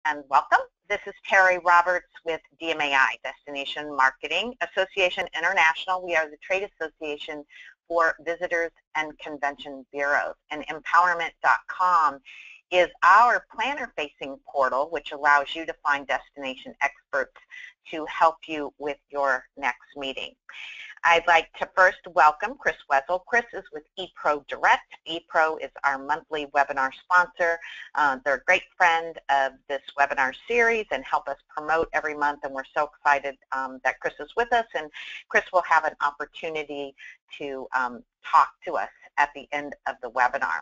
and welcome. This is Terri Roberts with DMAI, Destination Marketing Association International. We are the trade association for visitors and convention bureaus, and empowerMINT.com is our planner-facing portal, which allows you to find destination experts to help you with your next meeting. I'd like to first welcome Chris Wessel. Chris is with ePro Direct. ePro is our monthly webinar sponsor. They're a great friend of this webinar series and help us promote every month, and we're so excited that Chris is with us, and Chris will have an opportunity to talk to us at the end of the webinar.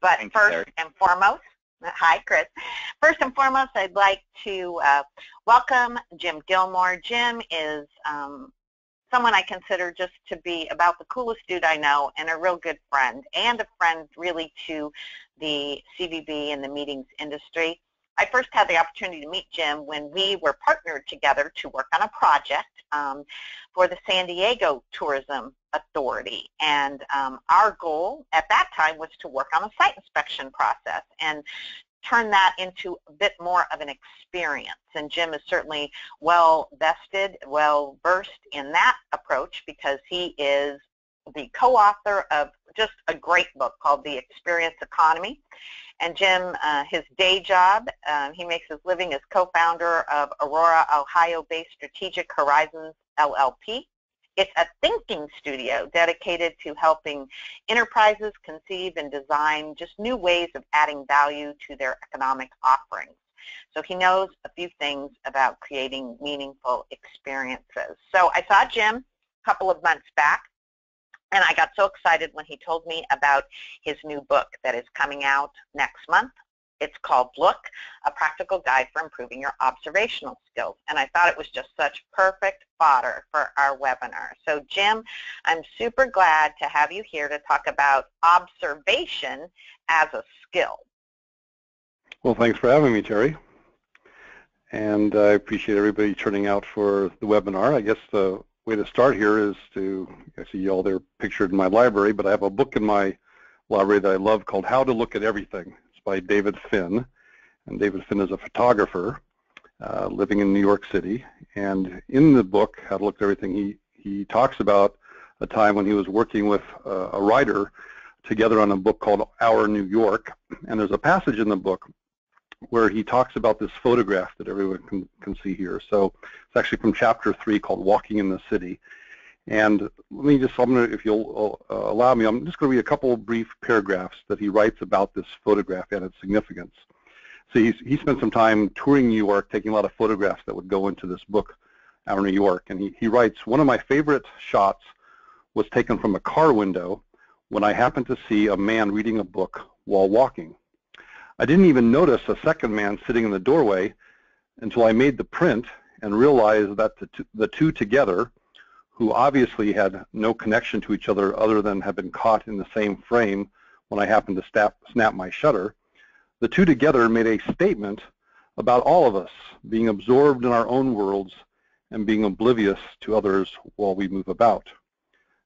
But first and foremost, hi Chris. First and foremost, I'd like to welcome Jim Gilmore. Jim is someone I consider just to be about the coolest dude I know, and a real good friend, and a friend really to the CVB and the meetings industry. I first had the opportunity to meet Jim when we were partnered together to work on a project for the San Diego Tourism Authority, and our goal at that time was to work on a site inspection process and turn that into a bit more of an experience. And Jim is certainly well vested, well versed in that approach, because he is the co-author of just a great book called The Experience Economy. And Jim, his day job, he makes his living as co-founder of Aurora, Ohio-based Strategic Horizons LLP. It's a thinking studio dedicated to helping enterprises conceive and design just new ways of adding value to their economic offerings. So he knows a few things about creating meaningful experiences. So I saw Jim a couple of months back, and I got so excited when he told me about his new book that is coming out next month. It's called Look, A Practical Guide for Improving Your Observational Skills. And I thought it was just such perfect fodder for our webinar. So Jim, I'm super glad to have you here to talk about observation as a skill. Well, thanks for having me, Terri. And I appreciate everybody turning out for the webinar. I guess the way to start here is to, I see you all there pictured in my library, but I have a book in my library that I love called How to Look at Everything. By David Finn, and David Finn is a photographer living in New York City. And in the book, How to Look at Everything, he talks about a time when he was working with a writer together on a book called Our New York. And there's a passage in the book where he talks about this photograph that everyone can see here. So it's actually from chapter 3 called Walking in the City. And let me just, if you'll allow me, I'm just going to read a couple of brief paragraphs that he writes about this photograph and its significance. So he spent some time touring New York, taking a lot of photographs that would go into this book, Our New York. And he writes, one of my favorite shots was taken from a car window when I happened to see a man reading a book while walking. I didn't even notice a second man sitting in the doorway until I made the print and realized that the two together, who obviously had no connection to each other than have been caught in the same frame when I happened to snap my shutter, the two together made a statement about all of us being absorbed in our own worlds and being oblivious to others while we move about.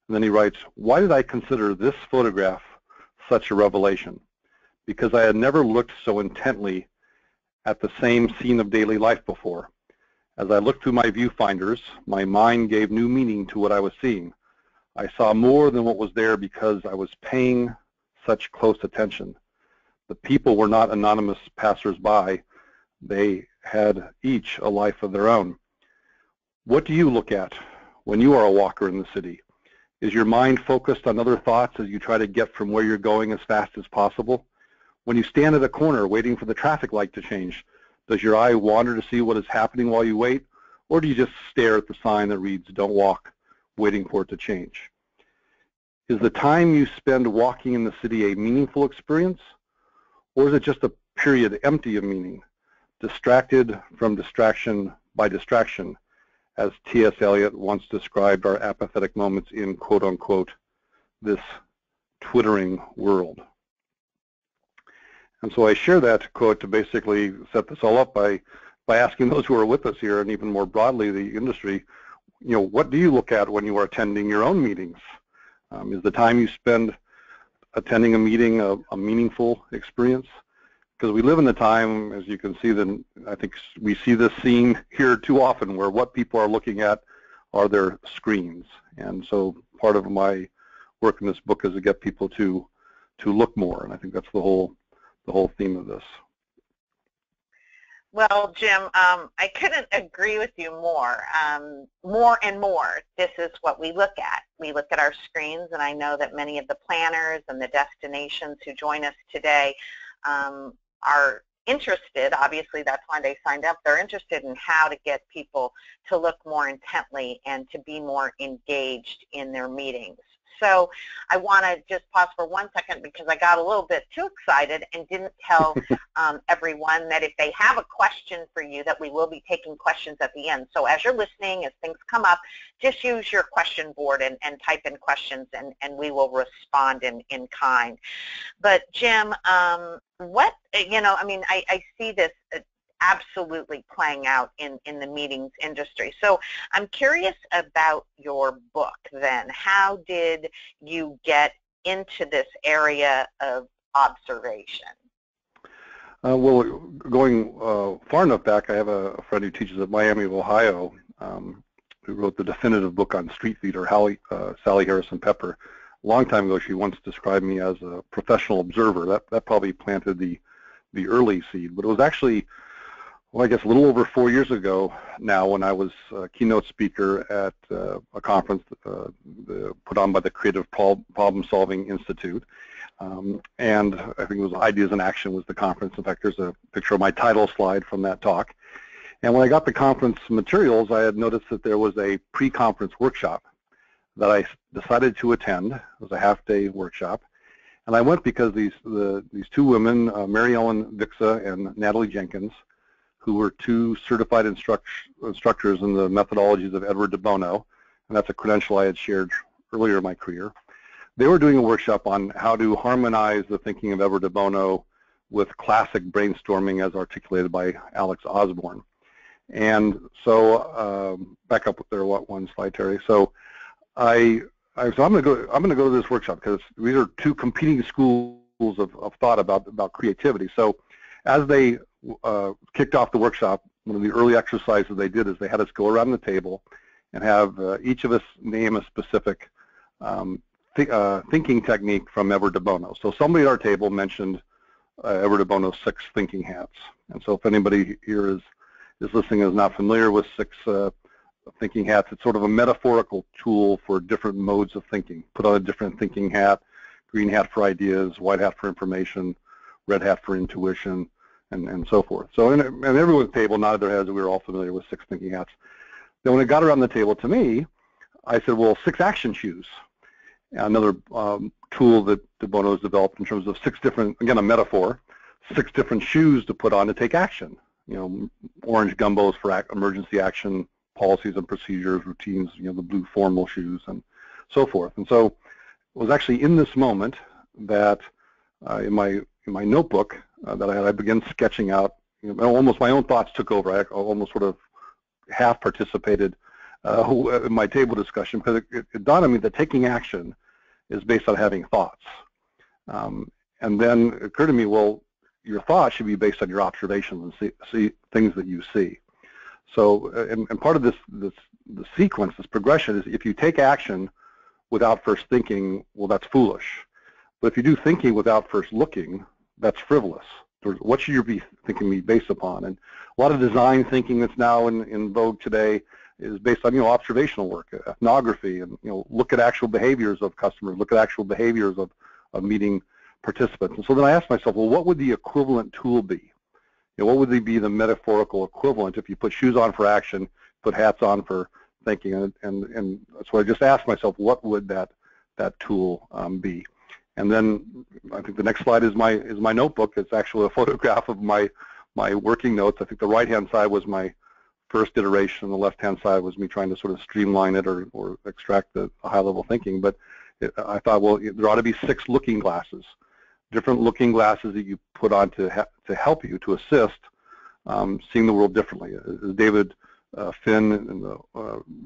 And then he writes, why did I consider this photograph such a revelation? Because I had never looked so intently at the same scene of daily life before. As I looked through my viewfinders, my mind gave new meaning to what I was seeing. I saw more than what was there because I was paying such close attention. The people were not anonymous passers-by. They had each a life of their own. What do you look at when you are a walker in the city? Is your mind focused on other thoughts as you try to get from where you're going as fast as possible? When you stand at a corner waiting for the traffic light to change, does your eye wander to see what is happening while you wait, or do you just stare at the sign that reads, don't walk, waiting for it to change? Is the time you spend walking in the city a meaningful experience, or is it just a period empty of meaning, distracted from distraction by distraction, as T.S. Eliot once described our apathetic moments in, quote unquote, this twittering world? And so I share that quote to basically set this all up by asking those who are with us here, and even more broadly the industry, what do you look at when you are attending your own meetings? Is the time you spend attending a meeting a meaningful experience? because we live in the time, as you can see, then I think we see this scene here too often, where what people are looking at are their screens. And so part of my work in this book is to get people to look more, and I think that's the whole theme of this. Well, Jim, I couldn't agree with you more. More and more, this is what we look at. We look at our screens, and I know that many of the planners and the destinations who join us today are interested. Obviously, that's why they signed up. They're interested in how to get people to look more intently and to be more engaged in their meetings. So I want to just pause for 1 second because I got a little bit too excited and didn't tell everyone that if they have a question for you, that we will be taking questions at the end. So as you're listening, as things come up, just use your question board and type in questions, and we will respond in kind. But Jim, what, I mean, I see this absolutely playing out in the meetings industry. So I'm curious about your book then. How did you get into this area of observation? Well, going far enough back, I have a friend who teaches at Miami of Ohio, who wrote the definitive book on street theater, Sally Harrison Pepper. A long time ago, she once described me as a professional observer. That probably planted the early seed, but it was actually, well, I guess a little over 4 years ago now, when I was a keynote speaker at a conference put on by the Creative Problem Solving Institute. And I think it was Ideas in Action was the conference. In fact, there's a picture of my title slide from that talk. And when I got the conference materials, I had noticed that there was a pre-conference workshop that I decided to attend. It was a half-day workshop. And I went because these two women, Mary Ellen Vixa and Natalie Jenkins, who were two certified instructors in the methodologies of Edward de Bono, and that's a credential I had shared earlier in my career. They were doing a workshop on how to harmonize the thinking of Edward de Bono with classic brainstorming as articulated by Alex Osborne. And so, back up there, one slide, Terry. So I'm going to go to this workshop because these are two competing schools of thought about creativity. So as they kicked off the workshop, one of the early exercises they did is they had us go around the table and have each of us name a specific thinking technique from Edward de Bono. So somebody at our table mentioned Edward de Bono's 6 thinking hats. And so if anybody here is listening and is not familiar with 6 thinking hats, it's sort of a metaphorical tool for different modes of thinking. Put on a different thinking hat: green hat for ideas, white hat for information, red hat for intuition, and so forth. So, and everyone's table nodded their heads. We were all familiar with 6 thinking hats. Then when it got around the table to me, I said, well, 6 action shoes. Another tool that de Bono has developed in terms of 6 different, again, a metaphor, 6 different shoes to put on to take action. Orange gumbos for emergency action, policies and procedures, routines, the blue formal shoes, and so forth. And so it was actually in this moment that in my notebook that I began sketching out, almost my own thoughts took over. I almost sort of half participated in my table discussion because it dawned on me that taking action is based on having thoughts. And then it occurred to me, well, your thoughts should be based on your observations and see things that you see. So, and part of the sequence, this progression, is if you take action without first thinking, well, that's foolish. But if you do thinking without first looking, that's frivolous. What should you be thinking be based upon? And a lot of design thinking that's now in vogue today is based on observational work, ethnography, and look at actual behaviors of customers, look at actual behaviors of meeting participants. And so then I asked myself, well, what would the equivalent tool be? What would be the metaphorical equivalent if you put shoes on for action, put hats on for thinking? And so I just asked myself, what would that tool be? And then I think the next slide is my notebook. It's actually a photograph of my working notes. I think the right-hand side was my first iteration, and the left-hand side was me trying to sort of streamline it or extract the high-level thinking. But I thought, well, there ought to be 6 looking glasses, different looking glasses that you put on to help you, to assist seeing the world differently. As David Finn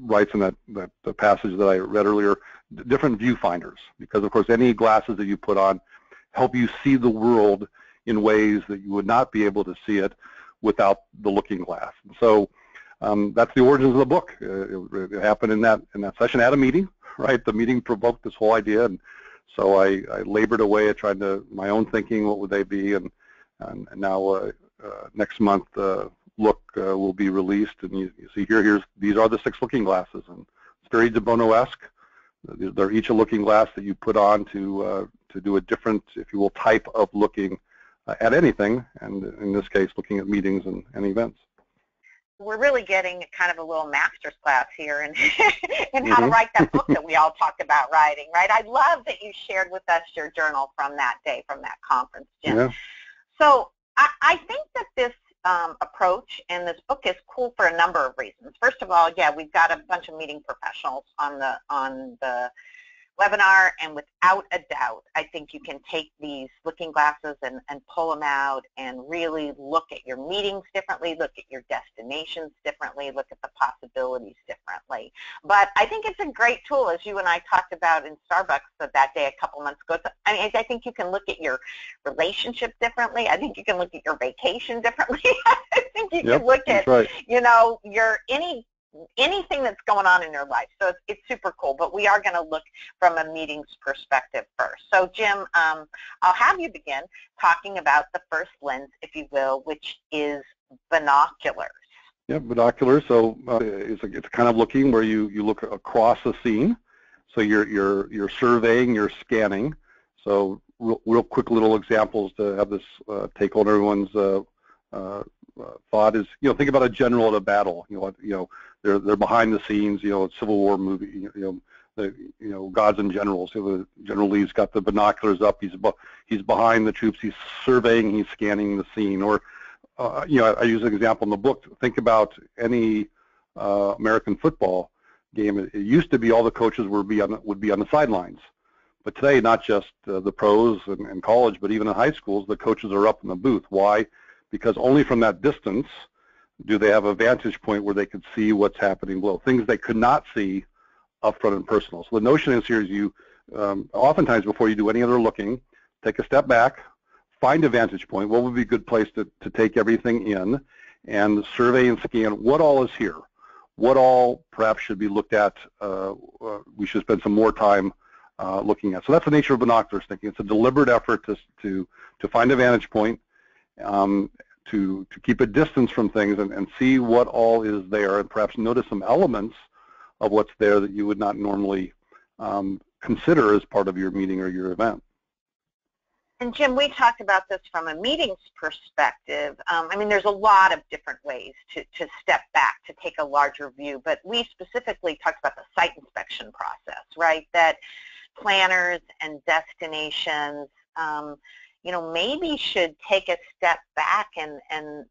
writes in the passage that I read earlier, different viewfinders, because of course any glasses that you put on help you see the world in ways that you would not be able to see it without the looking glass. And so that's the origins of the book. It happened in that session at a meeting, right? The meeting provoked this whole idea, and so I labored away at trying to, my own thinking, what would they be, and now next month, Look will be released, and you see these are the 6 looking glasses, and it's very de Bono-esque. They're each a looking glass that you put on to do a different, if you will, type of looking at anything, and in this case, looking at meetings and events. We're really getting kind of a little master's class here in how to write that book that we all talked about writing, right? I love that you shared with us your journal from that day, from that conference, Jim. Yeah. So I think that this approach and this book is cool for a number of reasons. First of all, yeah, we've got a bunch of meeting professionals on the webinar, and without a doubt, I think you can take these looking glasses and pull them out and really look at your meetings differently, look at your destinations differently, look at the possibilities differently. But I think it's a great tool, as you and I talked about in Starbucks that day a couple months ago. I mean, I think you can look at your relationship differently. I think you can look at your vacation differently. I think you can look at, you know, anything that's going on in your life. So it's super cool, but we are going to look from a meetings perspective first. So Jim, I'll have you begin talking about the first lens, if you will, which is binoculars. Yeah, binoculars. So it's kind of looking where you look across a scene. So you're surveying, you're scanning. So real quick little examples to have this take on everyone's thought is, you know, think about a general at a battle. You know, they're behind the scenes. You know, a Civil War movie. You know, Gods and Generals. You know, General Lee's got the binoculars up. He's behind the troops. He's surveying. He's scanning the scene. Or you know, I use an example in the book. Think about any American football game. It used to be all the coaches would be on the sidelines. But today, not just the pros and college, but even in high schools, the coaches are up in the booth. Why? Because only from that distance do they have a vantage point where they could see what's happening below, things they could not see up front and personal. So the notion is here is you, oftentimes before you do any other looking, take a step back, find a vantage point. What would be a good place to take everything in, and survey and scan what all is here, what all perhaps should be looked at, we should spend some more time looking at. So that's the nature of binoculars thinking. It's a deliberate effort to find a vantage point, to keep a distance from things and see what all is there, and perhaps notice some elements of what's there that you would not normally consider as part of your meeting or your event. And Jim, we talked about this from a meetings perspective. I mean, there's a lot of different ways to step back, to take a larger view, but we specifically talked about the site inspection process, right? That planners and destinations, you know, maybe should take a step back and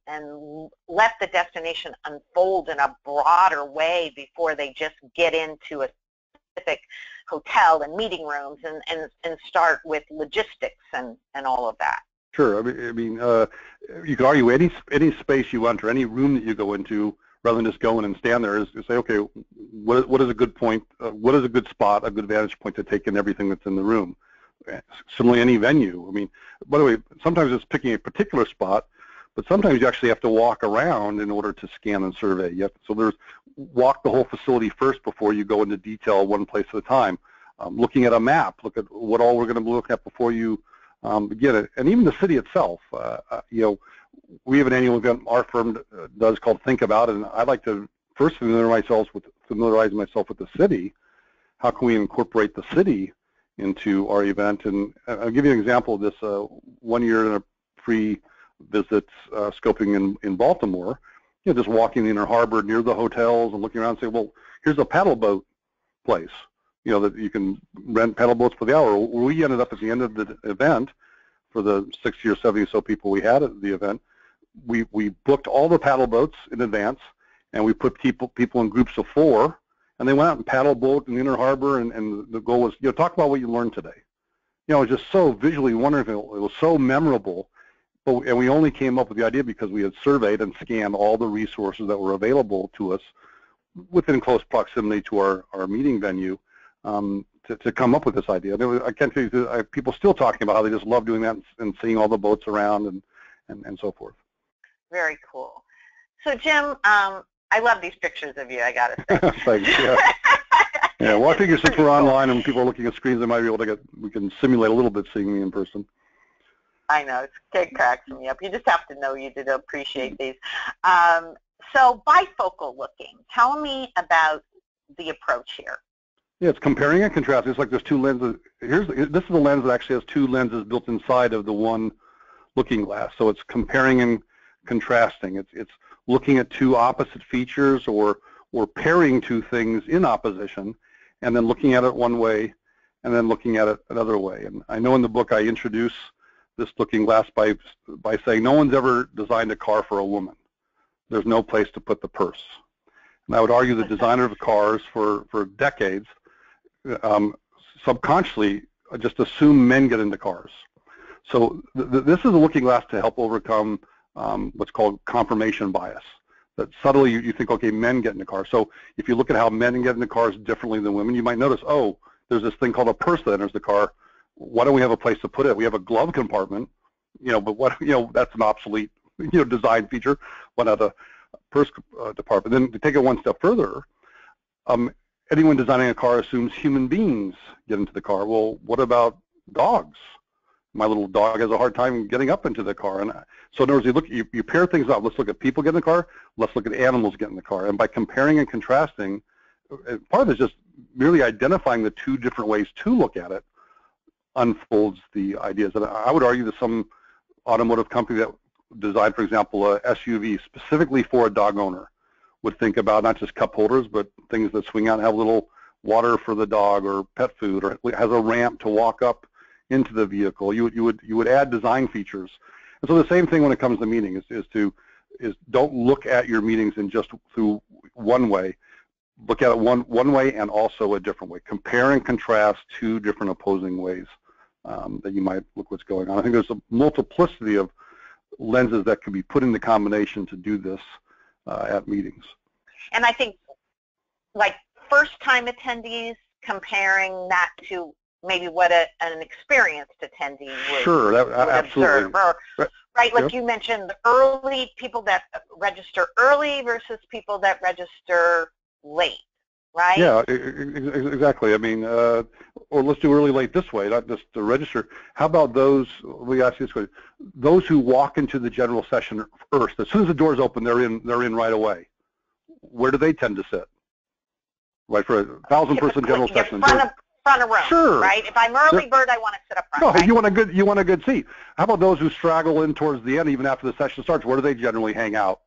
let the destination unfold in a broader way before they just get into a specific hotel and meeting rooms and start with logistics and all of that. Sure. I mean, you could argue any space you enter, any room that you go into, rather than just go in and stand there, is to say, okay, what is a good point? What is a good spot, a good vantage point to take in everything that's in the room? Similarly, any venue. I mean, by the way, sometimes it's picking a particular spot, but sometimes you actually have to walk around in order to scan and survey. So walk the whole facility first before you go into detail one place at a time. Looking at a map, look at what all we're going to be looking at before you begin it. And even the city itself, you know, we have an annual event our firm does called Think About, and I'd like to first familiarize myself with the city. How can we incorporate the city into our event? And I'll give you an example of this. 1 year in a pre-visit scoping in Baltimore, you know, just walking the inner harbor near the hotels and looking around and say, well, here's a paddle boat place, you know, that you can rent paddle boats for the hour. We ended up at the end of the event, for the 60 or 70 or so people we had at the event, we booked all the paddle boats in advance, and we put people in groups of 4, and they went out and paddle boat in the inner harbor, and the goal was, you know, talk about what you learned today. You know, it was just so visually wonderful. It was so memorable. And we only came up with the idea because we had surveyed and scanned all the resources that were available to us within close proximity to our meeting venue, to to come up with this idea. I can't tell you, people still talking about how they just love doing that and seeing all the boats around and so forth. Very cool. So Jim, I love these pictures of you, I gotta say. Thanks, yeah. Yeah, well, I figure since we're online and people are looking at screens, they might be able to we can simulate a little bit seeing me in person. I know, it cracks me up. You just have to know you to appreciate these. So bifocal looking, tell me about the approach here. Yeah, it's comparing and contrasting. It's like there's two lenses. This is a lens that actually has two lenses built inside of the one looking glass. So it's comparing and contrasting. It's looking at two opposite features or pairing two things in opposition, and then looking at it one way and then looking at it another way. And I know in the book I introduce this looking glass by saying no one's ever designed a car for a woman. There's no place to put the purse. And I would argue the designer of cars for decades subconsciously just assume men get into cars. So this is a looking glass to help overcome what's called confirmation bias. That subtly you think, okay, men get into cars. So if you look at how men get into cars differently than women, you might notice, oh, there's this thing called a purse that enters the car. Why don't we have a place to put it? We have a glove compartment, but that's an obsolete, design feature. Why not a purse department? Then to take it one step further, anyone designing a car assumes human beings get into the car. Well, what about dogs? My little dog has a hard time getting up into the car. And so in other words, you pair things up. Let's look at people get in the car. Let's look at animals get in the car. And by comparing and contrasting, part of it is just merely identifying the two different ways to look at it unfolds the ideas. And I would argue that some automotive company that designed, for example, a SUV specifically for a dog owner would think about not just cup holders, but things that swing out and have a little water for the dog or pet food, or has a ramp to walk up into the vehicle. You would add design features. And so the same thing when it comes to meeting is don't look at your meetings in just through one way. Look at it one way and also a different way. Compare and contrast two different opposing ways that you might look what's going on. I think there's a multiplicity of lenses that can be put into combination to do this at meetings. And I think, like first-time attendees, comparing that to maybe what an experienced attendee would absolutely observe. Right, like you mentioned, early people that register early versus people that register late, right? Yeah, exactly. I mean, or let's do early late this way, not just to register. How about those, we ask you this question, those who walk into the general session first, as soon as the doors open, they're in right away. Where do they tend to sit? Right, for a 1,000-person general session. Front of room, sure. Right? If I'm early bird, I want to sit up front. No, right? you want a good seat. How about those who straggle in towards the end, even after the session starts? Where do they generally hang out?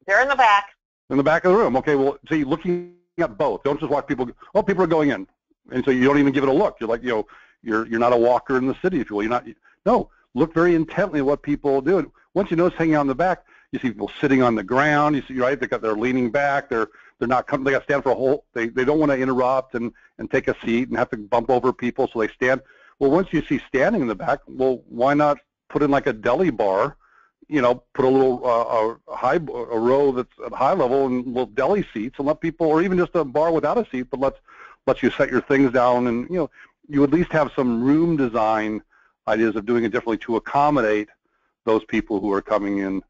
They're in the back. In the back of the room. Okay, well, see, looking at both. Don't just watch people. Oh, people are going in, and so you don't even give it a look. You're like, you're not a walker in the city, if you will. You're not. No, look very intently at what people do. Once you notice hanging out in the back, you see people sitting on the ground. You see, right? They're leaning back. They're not coming. They got to stand for a whole. They don't want to interrupt and take a seat and have to bump over people, so they stand. Well, once you see standing in the back, well, why not put in like a deli bar? Put a little a row that's at high level and little deli seats, and let people, or even just a bar without a seat, but lets you set your things down, and you at least have some room design ideas of doing it differently to accommodate those people who are coming in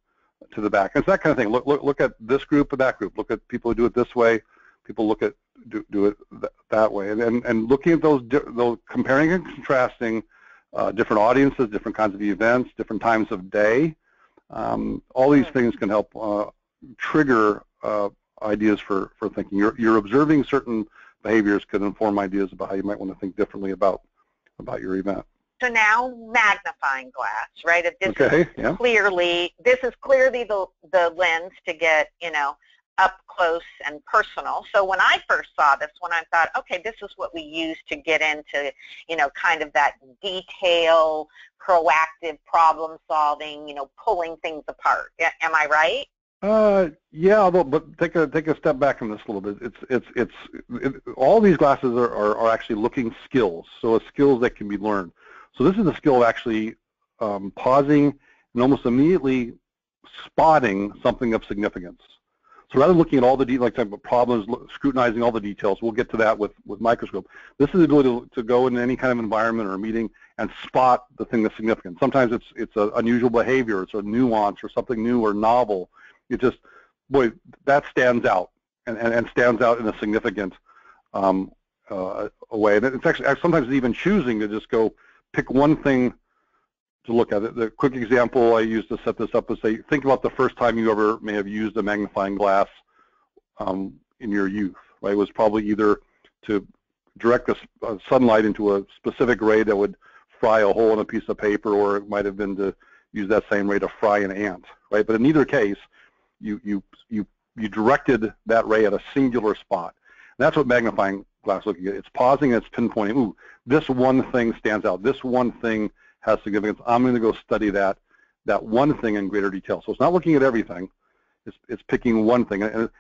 to the back. It's that kind of thing. Look at this group and that group. Look at people who do it this way. People look at do it that way, and looking at those comparing and contrasting different audiences, different kinds of events, different times of day. All these things can help trigger ideas for thinking. You're observing certain behaviors could inform ideas about how you might want to think differently about your event. So now magnifying glass, right? If this is clearly the lens to get up close and personal. So when I first saw this one, I thought, okay, this is what we use to get into kind of that detail, proactive problem solving, pulling things apart. Am I right? Yeah, but take a step back from this a little bit. All these glasses are actually looking skills, so it's skills that can be learned. So this is a skill of actually pausing and almost immediately spotting something of significance. So rather than looking at all the like type of problems, scrutinizing all the details, we'll get to that with microscope. This is the ability to go into any kind of environment or a meeting and spot the thing that's significant. Sometimes it's an unusual behavior, it's a nuance or something new or novel. It just, boy, that stands out and stands out in a significant way. And it's actually sometimes it's even choosing to just go pick one thing to look at. The quick example I use to set this up is, say, think about the first time you ever may have used a magnifying glass in your youth, right? It was probably either to direct the sunlight into a specific ray that would fry a hole in a piece of paper, or it might have been to use that same ray to fry an ant, right? But in either case, you directed that ray at a singular spot. And that's what magnifying glass looking at. It's pausing and it's pinpointing, ooh, this one thing stands out. This one thing has significance. I'm going to go study that one thing in greater detail. So it's not looking at everything. It's picking one thing. And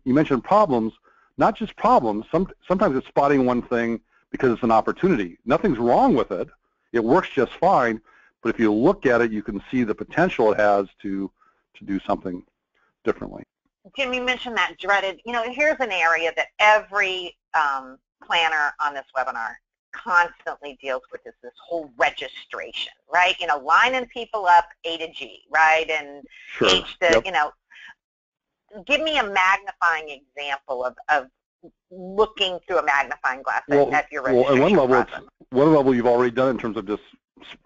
you mentioned problems, not just problems. Sometimes it's spotting one thing because it's an opportunity. Nothing's wrong with it. It works just fine. But if you look at it, you can see the potential it has to do something differently. Jim, you mentioned that dreaded, here's an area that every planner on this webinar constantly deals with, is this whole registration, right? Lining people up A to G, right? And sure. H to, give me a magnifying example of looking through a magnifying glass at your registration process. One level you've already done in terms of just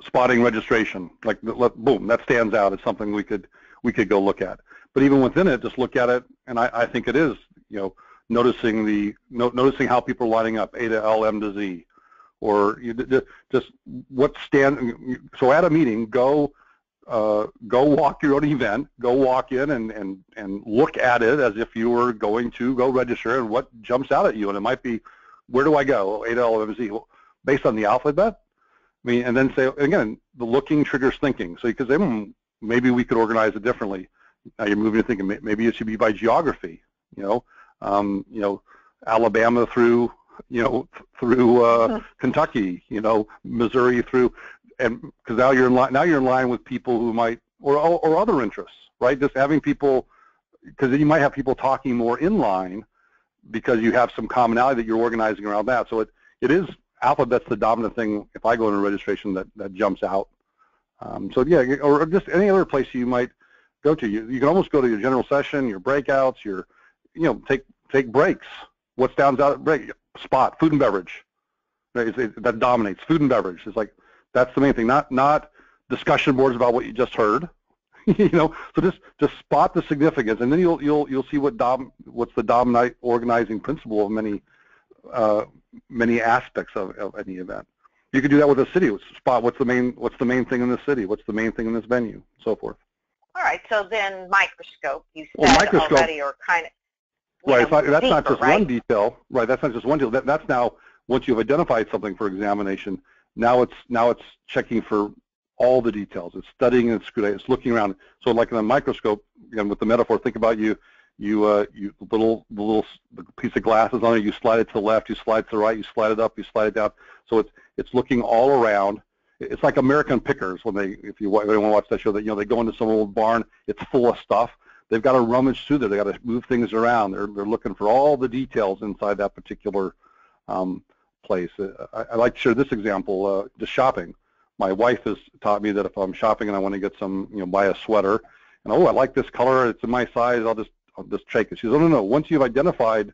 spotting registration, like boom, that stands out. It's something we could go look at. But even within it, just look at it, and I think it is, noticing how people are lining up, A to L, M to Z, or just what so at a meeting, go walk your own event, go walk in and look at it as if you were going to go register, and what jumps out at you, and it might be, where do I go, A to L, M to Z, based on the alphabet. And then say, again, the looking triggers thinking. So you could say, maybe we could organize it differently. Now you're moving to thinking maybe it should be by geography, Alabama through Kentucky, Missouri through, and because now you're in line with people who might, or other interests, right? Just having people, because then you might have people talking more in line because you have some commonality that you're organizing around that. So it is alphabet's the dominant thing. If I go into registration, that jumps out. So yeah, or just any other place you might go to. You can almost go to your general session, your breakouts, take breaks. What stands out at break? Spot, food and beverage. Right? That dominates. Food and beverage. It's like, that's the main thing. Not discussion boards about what you just heard. So just spot the significance, and then you'll see what's the dominant organizing principle of many aspects of any event. You could do that with a city. Spot what's the main thing in this city, what's the main thing in this venue, so forth. All right, so then microscope, you said already, or kind of, right, that's deeper, not just right? one detail, right? That's not just one detail. That's now, once you've identified something for examination, now it's checking for all the details. It's studying and it's looking around. So like in a microscope, again with the metaphor, think about the little piece of glass is on it. You slide it to the left, you slide to the right, you slide it up, you slide it down. So it's looking all around. It's like American Pickers when if you want to watch that show, that they go into some old barn, it's full of stuff. They've got to rummage through there. They got to move things around. They're looking for all the details inside that particular place. I like to share this example. Just shopping. My wife has taught me that if I'm shopping and I want to get some, buy a sweater, and I like this color, it's in my size, I'll just check it. She says, oh, no. Once you've identified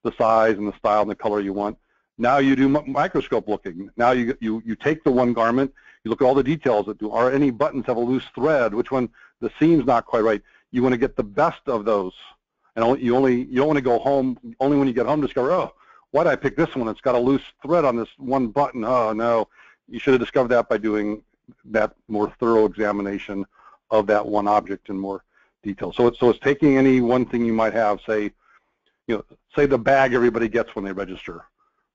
the size and the style and the color you want, now you do microscope looking. Now you take the one garment, you look at all the details. Are any buttons have a loose thread? Which one, the seam's not quite right? You want to get the best of those, and you don't want to go home. Only when you get home discover, oh, why did I pick this one? It's got a loose thread on this one button. Oh no, you should have discovered that by doing that more thorough examination of that one object in more detail. So it's taking any one thing you might have, say the bag everybody gets when they register,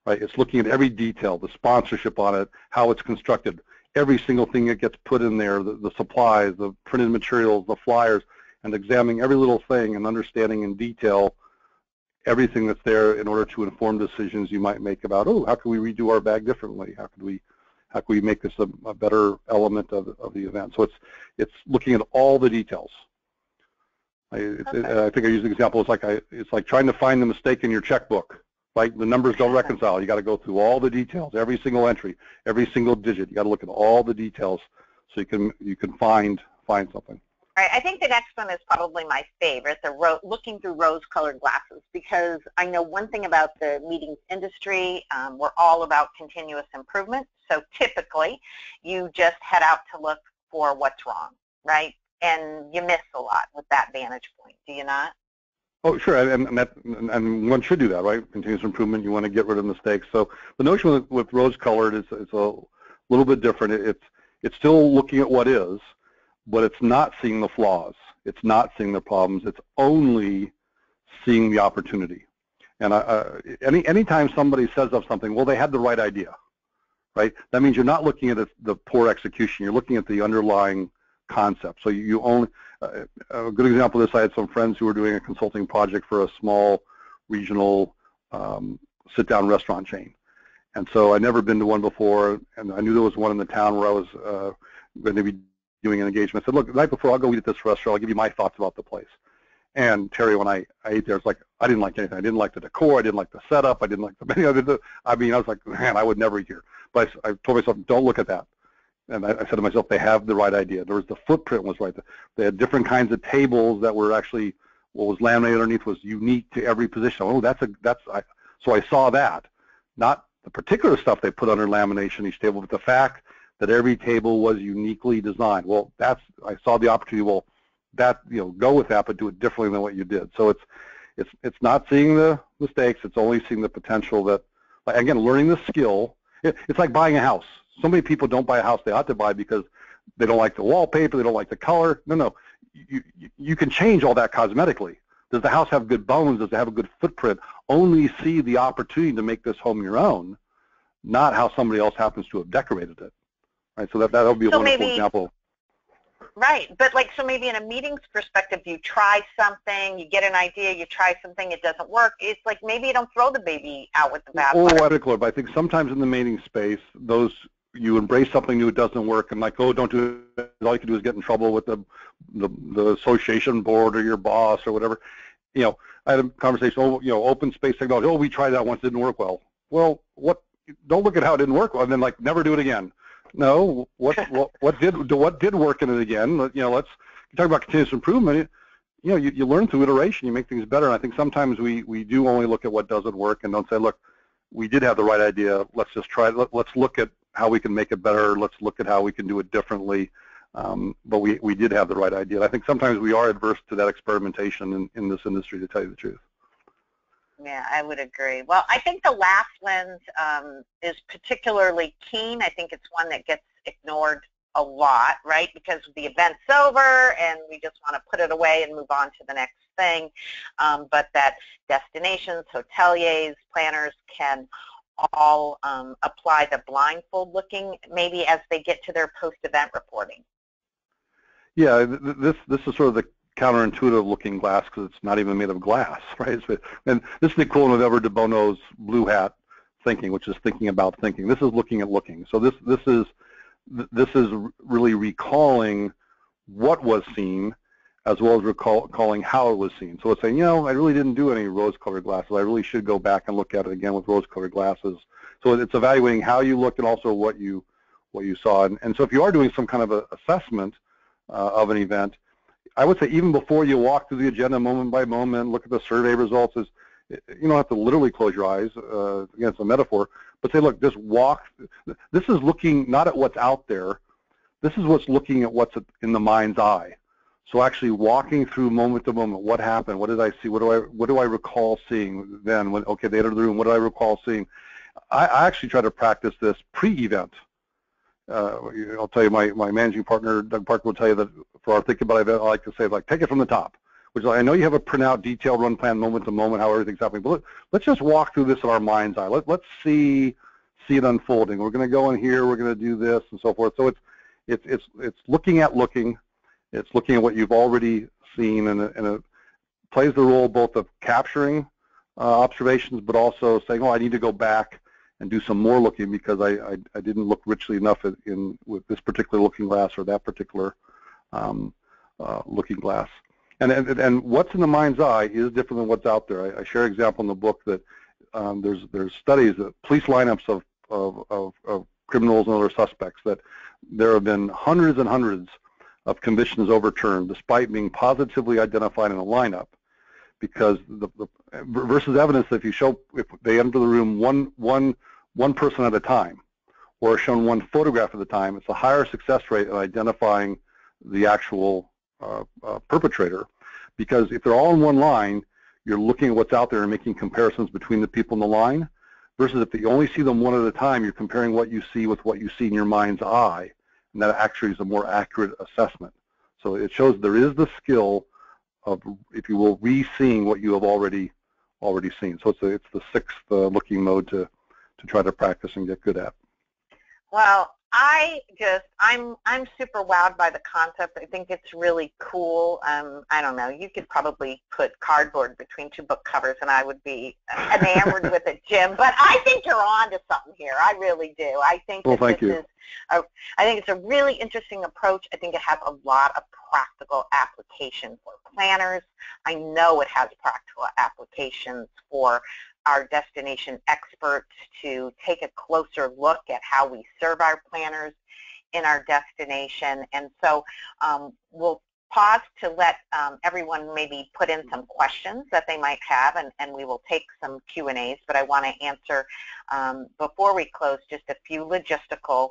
right? It's looking at every detail, the sponsorship on it, how it's constructed, every single thing that gets put in there, the supplies, the printed materials, the flyers, and examining every little thing and understanding in detail everything that's there in order to inform decisions you might make about, how can we redo our bag differently? How can we make this a better element of the event? So it's looking at all the details. I think I use the example. It's like trying to find the mistake in your checkbook. Right? The numbers don't reconcile. You got to go through all the details, every single entry, every single digit. You got to look at all the details so you can find something. All right, I think the next one is probably my favorite, looking through rose-colored glasses, because I know one thing about the meetings industry, we're all about continuous improvement. So typically, you just head out to look for what's wrong, right? And you miss a lot with that vantage point, do you not? Oh, sure, and one should do that, right? Continuous improvement, you want to get rid of mistakes. So the notion with rose-colored is a little bit different. It's still looking at what is, but it's not seeing the flaws. It's not seeing the problems. It's only seeing the opportunity. And anytime somebody says of something, well, they had the right idea, right? That means you're not looking at the poor execution. You're looking at the underlying concept. So you only, a good example of this, I had some friends who were doing a consulting project for a small regional sit-down restaurant chain. And so I'd never been to one before, and I knew there was one in the town where I was going to be doing an engagement. I said, look, the night before, I'll go eat at this restaurant. I'll give you my thoughts about the place. And Terry, when I ate there, it's like, I didn't like anything. I didn't like the decor. I didn't like the setup. I didn't like the menu. I mean, I was like, man, I would never eat here. But I told myself, don't look at that. And I said to myself, they have the right idea. There was the footprint was right. They had different kinds of tables that were actually, what was laminated underneath was unique to every position. Oh, so I saw that. Not the particular stuff they put under lamination each table, but the fact that every table was uniquely designed. Well, I saw the opportunity. Well, go with that, but do it differently than what you did. So it's not seeing the mistakes. It's only seeing the potential that, again, learning the skill. It's like buying a house. So many people don't buy a house they ought to buy because they don't like the wallpaper, they don't like the color. No. You can change all that cosmetically. Does the house have good bones? Does it have a good footprint? Only see the opportunity to make this home your own, not how somebody else happens to have decorated it. Right? So that'll be a wonderful example. Right, but so maybe in a meetings perspective, you try something, you get an idea, you try something, it doesn't work. It's like maybe you don't throw the baby out with the bathwater. But I think sometimes in the meeting space, you embrace something new, it doesn't work, and don't do it. All you can do is get in trouble with the association board or your boss or whatever. I had a conversation. Open space technology. Oh, we tried that once, it didn't work well. Well, what? Don't look at how it didn't work well, and then never do it again. No, what did work in it again? Let's talk about continuous improvement. You learn through iteration, you make things better. And I think sometimes we do only look at what doesn't work and don't say, look, we did have the right idea. Let's just try it. Let's look at how we can make it better. Let's look at how we can do it differently. But we did have the right idea. I think sometimes we are adverse to that experimentation in this industry, to tell you the truth. Yeah, I would agree. Well, I think the last lens is particularly keen. I think it's one that gets ignored a lot, right? Because the event's over and we just want to put it away and move on to the next thing. But that destinations, hoteliers, planners can all apply the blindfold looking maybe as they get to their post-event reporting. Yeah, this is sort of the counterintuitive looking glass because it's not even made of glass, right? And this is the equivalent of Edward de Bono's blue hat thinking, which is thinking about thinking. This is looking at looking. So this is really recalling what was seen as well as recalling how it was seen. So it's saying, I really didn't do any rose-colored glasses. I really should go back and look at it again with rose-colored glasses. So it's evaluating how you looked and also what you saw. And so if you are doing some kind of a assessment of an event, I would say even before you walk through the agenda moment by moment, look at the survey results, you don't have to literally close your eyes, again, it's a metaphor, but say, look, just walk. This is looking not at what's out there. This is what's looking at what's in the mind's eye. So actually walking through moment to moment, what happened? What did I see? What do I recall seeing then? Okay, they entered the room. What do I recall seeing? I actually try to practice this pre-event. I'll tell you, my managing partner, Doug Parker, will tell you that for our Think About event, I like to say, take it from the top. Which is, I know you have a printout, detailed run plan, moment to moment, how everything's happening, but let's just walk through this in our mind's eye. Let's see it unfolding. We're going to go in here. We're going to do this and so forth. So it's looking at looking. It's looking at what you've already seen, and it plays the role both of capturing observations, but also saying, I need to go back and do some more looking because I didn't look richly enough with this particular looking glass or that particular looking glass. And what's in the mind's eye is different than what's out there. I share an example in the book that there's studies that police lineups of criminals and other suspects, that there have been hundreds and hundreds of convictions overturned despite being positively identified in a lineup, because versus evidence that if they enter the room one person at a time, or shown one photograph at a time, it's a higher success rate in identifying the actual perpetrator, because if they're all in one line, you're looking at what's out there and making comparisons between the people in the line, versus if you only see them one at a time, you're comparing what you see with what you see in your mind's eye, and that actually is a more accurate assessment. So it shows there is the skill of, if you will, re-seeing what you have already seen. So it's the sixth looking mode to try to practice and get good at. Well, I'm super wowed by the concept. I think it's really cool. I don't know, you could probably put cardboard between two book covers and I would be enamored with it, Jim. But I think you're on to something here. I really do. I think I think it's a really interesting approach. I think it has a lot of practical application for planners. I know it has practical applications for our destination experts to take a closer look at how we serve our planners in our destination. And so we'll pause to let everyone maybe put in some questions that they might have, and we will take some Q&As, but I want to answer, before we close, just a few logistical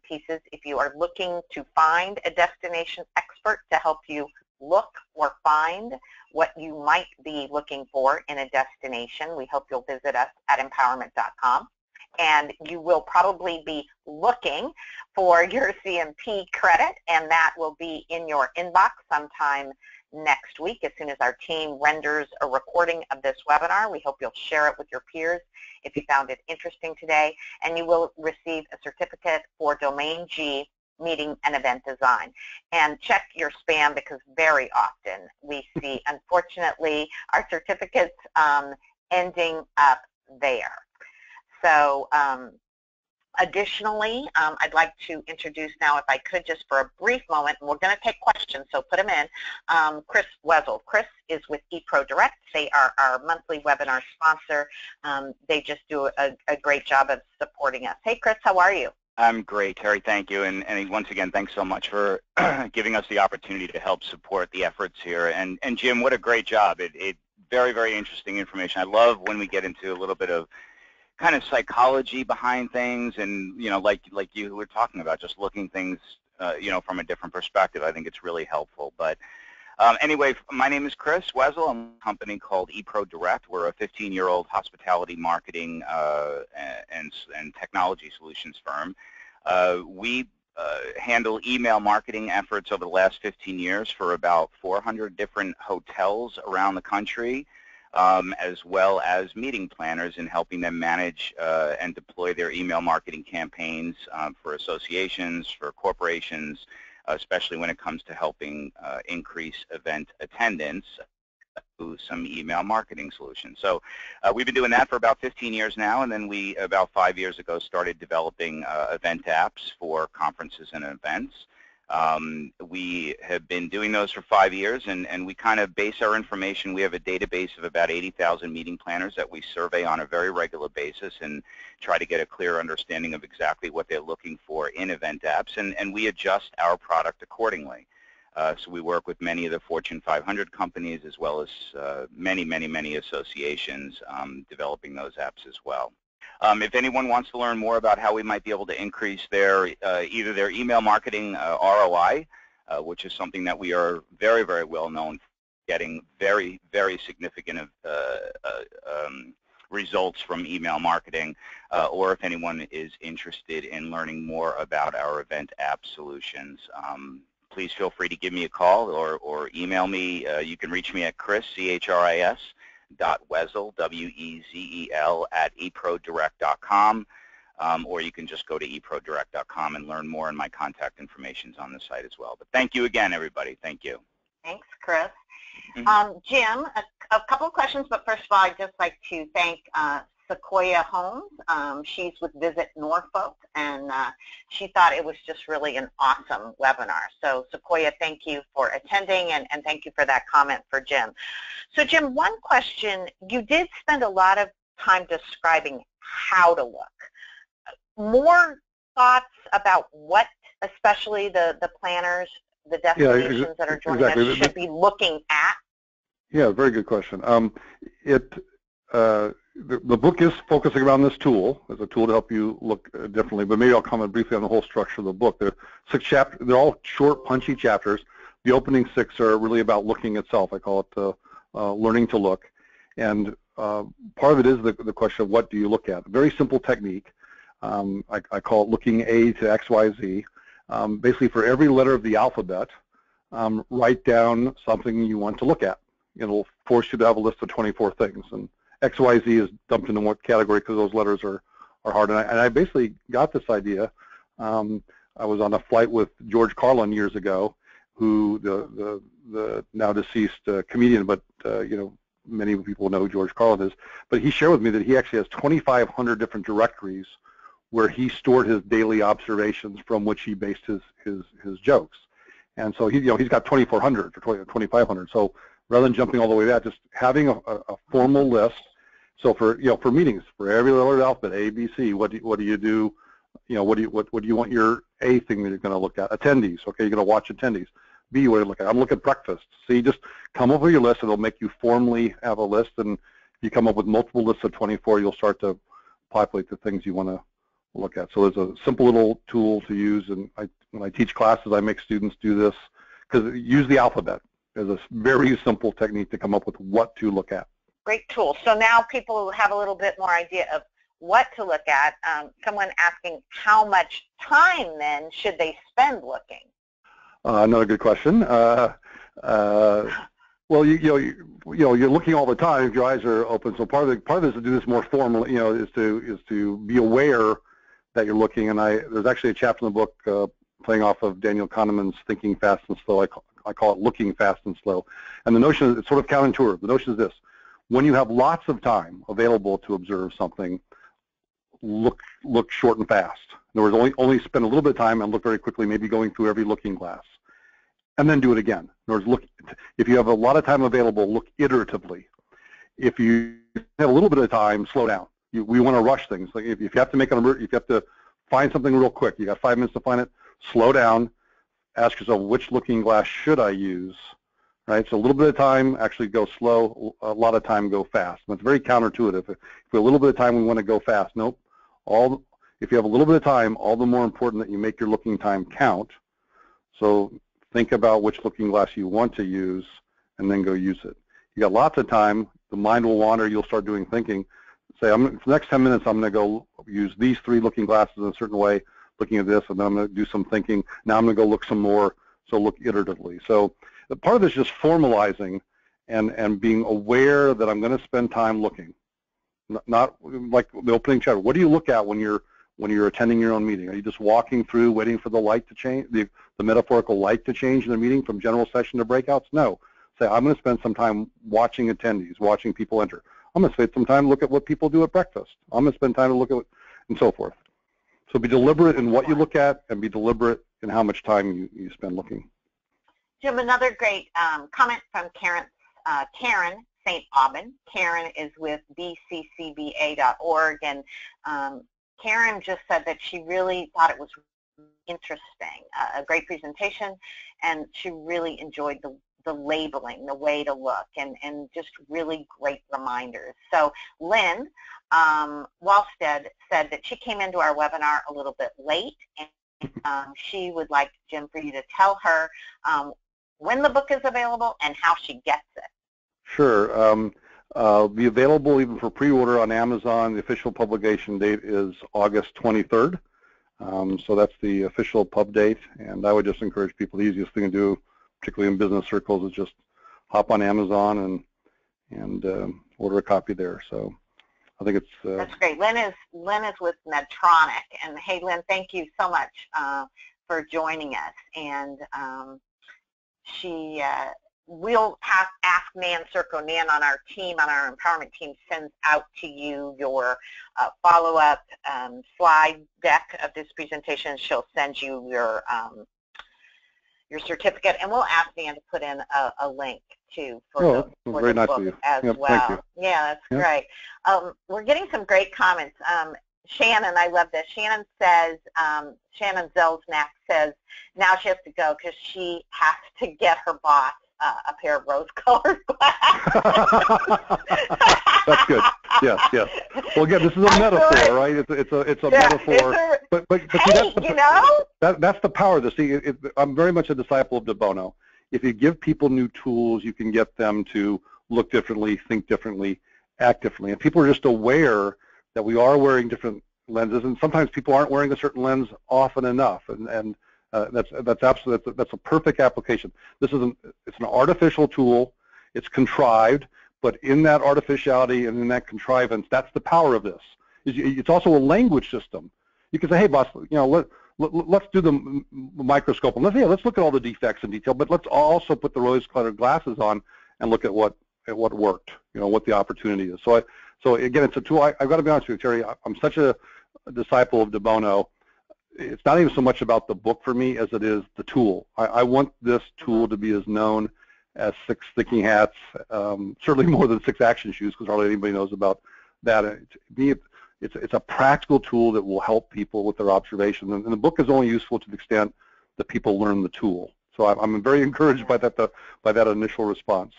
pieces. If you are looking to find a destination expert to help you look or find what you might be looking for in a destination, we hope you'll visit us at empowerMINT.com. And you will probably be looking for your CMP credit, and that will be in your inbox sometime next week as soon as our team renders a recording of this webinar. We hope you'll share it with your peers if you found it interesting today, and you will receive a certificate for Domain G meeting and event design. And check your spam, because very often we see, unfortunately, our certificates ending up there. So additionally, I'd like to introduce now, if I could, just for a brief moment, and we're going to take questions, so put them in, Chris Wessel. Chris is with eProDirect. They are our monthly webinar sponsor. They just do a great job of supporting us. Hey, Chris, how are you? I'm great, Terry. Thank you. And once again, thanks so much for giving us the opportunity to help support the efforts here. And Jim, what a great job. It very, very interesting information. I love when we get into a little bit of kind of psychology behind things, and like you were talking about, just looking things from a different perspective. I think it's really helpful. But anyway, my name is Chris Wessel. I'm with a company called eProDirect. We're a 15-year-old hospitality marketing and technology solutions firm. We handle email marketing efforts over the last 15 years for about 400 different hotels around the country, as well as meeting planners, in helping them manage and deploy their email marketing campaigns for associations, for corporations, especially when it comes to helping increase event attendance through some email marketing solutions. So we've been doing that for about 15 years now, and then we, about 5 years ago, started developing event apps for conferences and events. We have been doing those for 5 years, and we kind of base our information. We have a database of about 80,000 meeting planners that we survey on a very regular basis and try to get a clear understanding of exactly what they're looking for in event apps, and we adjust our product accordingly. So we work with many of the Fortune 500 companies, as well as many associations developing those apps as well. If anyone wants to learn more about how we might be able to increase either their email marketing ROI, which is something that we are very, very well known for, getting very, very significant results from email marketing, or if anyone is interested in learning more about our event app solutions, please feel free to give me a call or email me. You can reach me at Chris, C-H-R-I-S, .Wessel, W-E-Z-E-L, at eProDirect.com, or you can just go to eProDirect.com and learn more, and my contact information is on the site as well. But thank you again, everybody. Thank you. Thanks, Chris. Jim, a couple of questions, but first of all, I'd just like to thank Sequoia Holmes. She's with Visit Norfolk, and she thought it was just really an awesome webinar. So Sequoia, thank you for attending, and thank you for that comment for Jim. So Jim, one question, you did spend a lot of time describing how to look. More thoughts about what, especially the planners, the destinations that are joining us, should be looking at? Yeah, very good question. The book is focusing around this tool as a tool to help you look differently, but maybe I'll comment briefly on the whole structure of the book. There are 6 chapters. They're all short, punchy chapters. The opening 6 are really about looking itself. I call it learning to look. And part of it is the question of what do you look at. A very simple technique. I call it looking A to X, Y, Z. Basically, for every letter of the alphabet, write down something you want to look at. It'll force you to have a list of 24 things. And X, Y, Z is dumped into one category because those letters are hard. And I basically got this idea. I was on a flight with George Carlin years ago, who the now deceased comedian, but many people know who George Carlin is. But he shared with me that he actually has 2,500 different directories where he stored his daily observations from which he based his jokes. And so he's got 2,400 or 2,500. So rather than jumping all the way to that, just having a formal list. So for meetings, for every letter of the alphabet, A, B, C, what do you do? What do you want your A thing that you're going to look at? Attendees, okay, you're going to watch attendees. B, what do you look at? I'm looking at breakfast. So you just come up with your list, and it'll make you formally have a list. And if you come up with multiple lists of 24, you'll start to populate the things you want to look at. So there's a simple little tool to use, and when I teach classes, I make students do this, because use the alphabet as a very simple technique to come up with what to look at. Great tool. So now people have a little bit more idea of what to look at. Someone asking how much time then should they spend looking? Another good question. Well, you're looking all the time if your eyes are open. So part of this is to do this more formally. Is to be aware that you're looking. And there's actually a chapter in the book playing off of Daniel Kahneman's Thinking Fast and Slow. I call it Looking Fast and Slow. And the notion is, it's sort of counterintuitive. The notion is this: when you have lots of time available to observe something, look short and fast. In other words, only spend a little bit of time and look very quickly, maybe going through every looking glass, and then do it again. In other words, if you have a lot of time available, look iteratively. If you have a little bit of time, slow down. We want to rush things. Like if you have to make if you have to find something real quick, you got 5 minutes to find it, slow down. Ask yourself, which looking glass should I use? Right? So a little bit of time, actually go slow. A lot of time, go fast. And it's very counterintuitive. If we have a little bit of time, we want to go fast. Nope. If you have a little bit of time, all the more important that you make your looking time count. So think about which looking glass you want to use, and then go use it. You got lots of time. The mind will wander. You'll start doing thinking. Say, for the next 10 minutes, I'm going to go use these 3 looking glasses in a certain way, looking at this, and then I'm going to do some thinking. Now I'm going to go look some more. So look iteratively. So the part of this is just formalizing and being aware that I'm going to spend time looking. Not like the opening chapter. What do you look at when you're attending your own meeting? Are you just walking through, waiting for the light to change, the metaphorical light to change in the meeting from general session to breakouts? No. Say, I'm going to spend some time watching attendees, watching people enter. I'm going to spend some time to look at what people do at breakfast. I'm going to spend time to look at and so forth. So be deliberate in what you look at, and be deliberate in how much time you spend looking. Jim, another great comment from Karen St. Aubin. Karen is with bccba.org, and Karen just said that she really thought it was interesting, a great presentation, and she really enjoyed the labeling, the way to look, and just really great reminders. So Lynn Walstead said that she came into our webinar a little bit late, and she would like, Jim, for you to tell her when the book is available and how she gets it. Sure. Be available even for pre-order on Amazon. The official publication date is August 23rd. So that's the official pub date, and I would just encourage people, the easiest thing to do, particularly in business circles, is just hop on Amazon and order a copy there. So I think it's that's great. Lynn is with Medtronic, and hey, Lynn, thank you so much for joining us. And she we'll ask Nan Circo. Nan on our team, on our empowerment team, sends out to you your follow-up slide deck of this presentation. She'll send you your certificate, and we'll ask Nan to put in a link too for the very nice book of you. as Yep, well. thank you. Yeah, that's great. We're getting some great comments. Shannon, I love this. Shannon says, Shannon Zelsnack says, now she has to go because she has to get her boss a pair of rose-colored glasses. That's good. Yes, yes. Well, again, this is a metaphor, right? It's a metaphor. But hey, see, that's the power of this. See, I'm very much a disciple of De Bono. If you give people new tools, you can get them to look differently, think differently, act differently. And people are just aware that we are wearing different lenses, and sometimes people aren't wearing a certain lens often enough, and that's a perfect application. It's an artificial tool. It's contrived, but in that artificiality and in that contrivance, that's the power of this. It's also a language system. You can say, hey, boss, let's do the microscope, and let's look at all the defects in detail, but let's also put the rose-colored glasses on and look at what worked, what the opportunity is. So again, it's a tool. I've got to be honest with you, Terri. I'm such a disciple of De Bono. It's not even so much about the book for me as it is the tool. I want this tool to be as known as 6 Thinking Hats, certainly more than 6 Action Shoes, because hardly anybody knows about that. To me, it's a practical tool that will help people with their observation, and the book is only useful to the extent that people learn the tool. So I'm very encouraged by that initial response.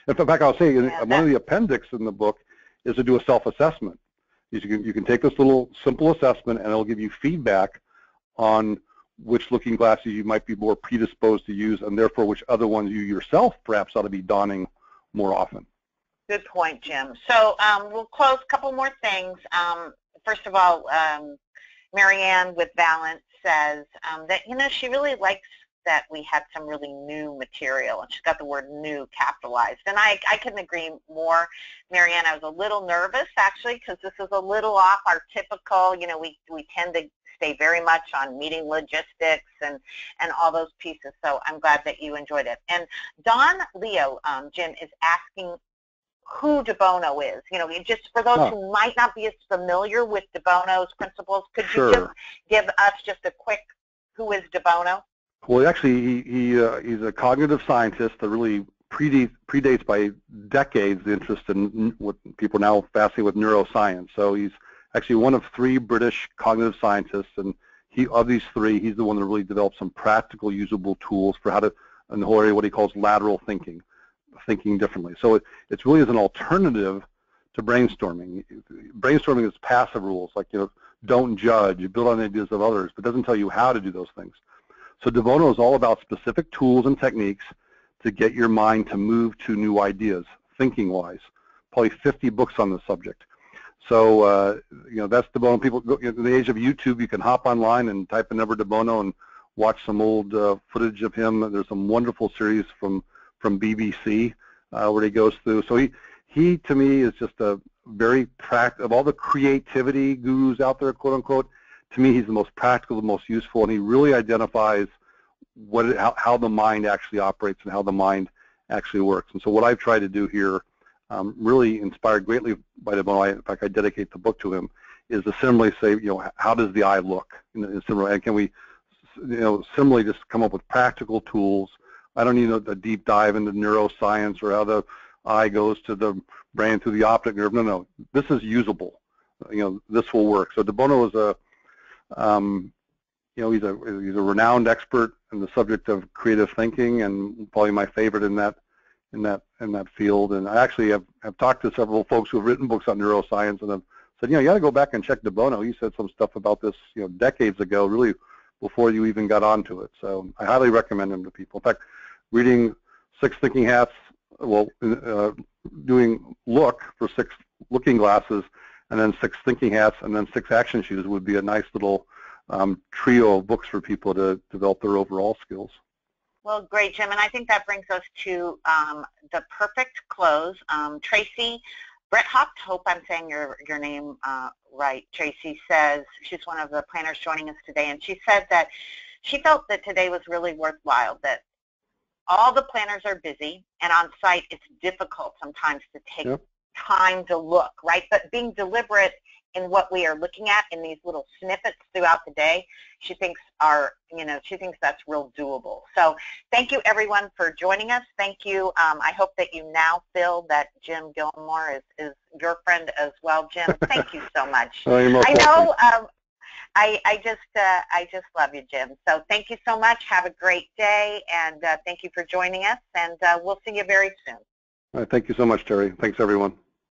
In fact, I'll say one of the appendix in the book is to do a self-assessment. You can take this little simple assessment, and it'll give you feedback on which looking glasses you might be more predisposed to use, and therefore which other ones you yourself perhaps ought to be donning more often. Good point, Jim. So we'll close a couple more things. First of all, Marianne with Valence says that, she really likes that we had some really new material, and she's got the word new capitalized. And I couldn't agree more, Marianne. I was a little nervous, actually, because this is a little off our typical, we tend to stay very much on meeting logistics and all those pieces. So I'm glad that you enjoyed it. And Don Leo, Jim, is asking who De Bono is. Just for those who might not be as familiar with De Bono's principles, could you just give us just a quick, who is De Bono? Well, actually, he's a cognitive scientist that really predates by decades the interest in what people are now fascinated with neuroscience. So he's actually one of 3 British cognitive scientists, and of these 3, he's the one that really developed some practical, usable tools for how to, in the whole area, what he calls lateral thinking differently. So it's really as an alternative to brainstorming. Brainstorming is passive rules, like don't judge, build on ideas of others, but doesn't tell you how to do those things. So De Bono is all about specific tools and techniques to get your mind to move to new ideas, thinking-wise. Probably 50 books on the subject. So, that's De Bono. People, in the age of YouTube, you can hop online and type in number De Bono and watch some old footage of him. There's some wonderful series from BBC where he goes through. So he to me, is just a very practical, of all the creativity gurus out there, quote unquote. To me, he's the most practical, the most useful, and he really identifies how the mind actually operates and how the mind actually works. And so what I've tried to do here, really inspired greatly by De Bono, in fact, I dedicate the book to him, is to similarly say, how does the eye look? And can we, similarly just come up with practical tools? I don't need a deep dive into neuroscience or how the eye goes to the brain through the optic nerve. No, this is usable. This will work. So De Bono is he's a renowned expert in the subject of creative thinking, and probably my favorite in that field. And I actually have talked to several folks who have written books on neuroscience and have said, you got to go back and check De Bono. He said some stuff about this, decades ago, really before you even got onto it. So I highly recommend him to people. In fact, reading 6 Thinking Hats, doing look for 6 looking glasses, and then 6 Thinking Hats, and then 6 Action Shoes would be a nice little trio of books for people to develop their overall skills. Well, great, Jim, and I think that brings us to the perfect close. Tracy Brethoff, hope I'm saying your name right. Tracy says she's one of the planners joining us today, and she said that she felt that today was really worthwhile, that all the planners are busy, and on site it's difficult sometimes to take time to look, right? But being deliberate in what we are looking at in these little snippets throughout the day, she thinks that's real doable. So thank you everyone for joining us. Thank you. I hope that you now feel that Jim Gilmore is your friend as well. Jim, thank you so much. Oh, you're most I know welcome. I just love you, Jim. So thank you so much. Have a great day, and thank you for joining us, and we'll see you very soon. All right, thank you so much, Terri. Thanks, everyone.